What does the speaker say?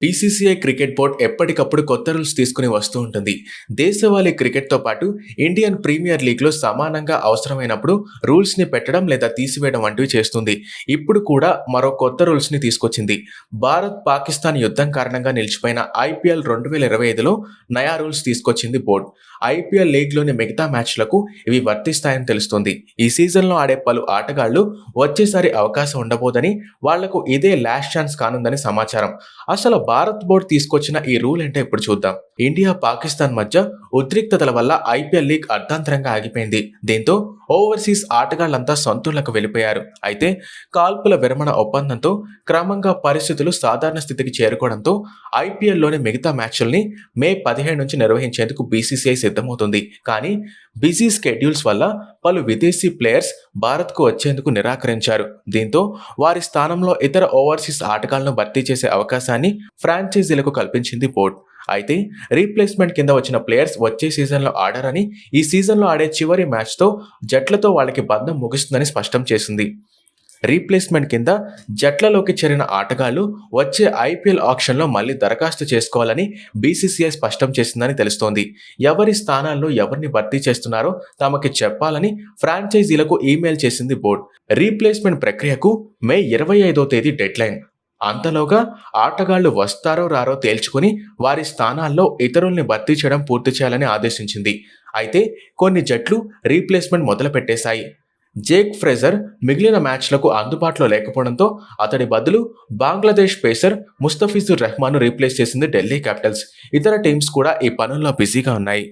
BCCI cricket board ఎప్పటికప్పుడు కొత్త rules తీసుకుని వస్తూ ఉంటుంది. దేశవాళీ క్రికెట్‌తో పాటు ఇండియన్ ప్రీమియర్ లీగ్‌లో సమానంగా అవసరమైనప్పుడు రూల్స్‌ని పెట్టడం లేదా తీసివేయడం వంటివి చేస్తుంది. ఇప్పుడు కూడా మరో కొత్త రూల్స్‌ని తీసుకొచ్చింది. భారత్, పాకిస్తాన్ యుద్ధం కారణంగా నిలిచిపోయిన ఐపీఎల్ 2025లో నయా రూల్స్ తీసుకొచ్చింది బోర్డ్. ఐపీఎల్ లీగ్‌లోని మిగతా మ్యాచ్‌లకు ఇవి వర్తిస్తాయని తెలుస్తోంది. ఈ సీజన్‌లో ఆడే పలు ఆటగాళ్లు వచ్చేసారి అవకాశం ఉండబోదని, వాళ్లకు ఇదే లాస్ట్ ఛాన్స్ కానుందని సమాచారం. అసలు భారత్ బోర్డు తీసుకొచ్చిన ఈ రూల్ ఏంటో ఇప్పుడు చూద్దాం. ఇండియా, పాకిస్తాన్ మధ్య ఉద్రిక్తతల వల్ల ఐపీఎల్ లీగ్ అర్ధాంతరంగా ఆగిపోయింది. దీంతో ఓవర్సీస్ ఆటగాళ్లంతా సొంతూళ్లకు వెళ్లిపోయారు. అయితే కాల్పుల విరమణ ఒప్పందంతో క్రమంగా పరిస్థితులు సాధారణ స్థితికి చేరుకోవడంతో ఐపీఎల్లోని మిగతా మ్యాచ్ల్ని మే 15 నుంచి నిర్వహించేందుకు బీసీసీఐ సిద్ధమవుతుంది. కానీ బిజీ స్కెడ్యూల్స్ వల్ల పలు విదేశీ ప్లేయర్స్ భారత్కు వచ్చేందుకు నిరాకరించారు. దీంతో వారి స్థానంలో ఇతర ఓవర్సీస్ ఆటగాళ్లను భర్తీ చేసే అవకాశాన్ని ఫ్రాంచైజీలకు కల్పించింది బోర్డు. అయితే రీప్లేస్మెంట్ కింద వచ్చిన ప్లేయర్స్ వచ్చే సీజన్లో ఆడరని, ఈ సీజన్లో ఆడే చివరి మ్యాచ్తో జట్లతో వాళ్ళకి బంధం ముగుస్తుందని స్పష్టం చేసింది. రీప్లేస్మెంట్ కింద జట్లలోకి చేరిన ఆటగాళ్లు వచ్చే ఐపీఎల్ ఆక్షన్లో మళ్లీ దరఖాస్తు చేసుకోవాలని బీసీసీఐ స్పష్టం చేసిందని తెలుస్తోంది. ఎవరి స్థానాల్లో ఎవరిని భర్తీ చేస్తున్నారో తమకి చెప్పాలని ఫ్రాంచైజీలకు ఈమెయిల్ చేసింది బోర్డు. రీప్లేస్మెంట్ ప్రక్రియకు మే 25వ తేదీ డెడ్లైన్. అంతలోగా ఆటగాళ్లు వస్తారో రారో తేల్చుకుని వారి స్థానాల్లో ఇతరుల్ని భర్తీ చేయడం పూర్తి చేయాలని ఆదేశించింది. అయితే కొన్ని జట్లు రీప్లేస్మెంట్ మొదలుపెట్టేశాయి. జేక్ ఫ్రేజర్ మిగిలిన మ్యాచ్లకు అందుబాటులో లేకపోవడంతో అతడి బదులు బంగ్లాదేశ్ పేసర్ ముస్తఫిజుర్ రెహ్మాన్ను రీప్లేస్ చేసింది ఢిల్లీ క్యాపిటల్స్. ఇతర టీమ్స్ కూడా ఈ పనుల్లో బిజీగా ఉన్నాయి.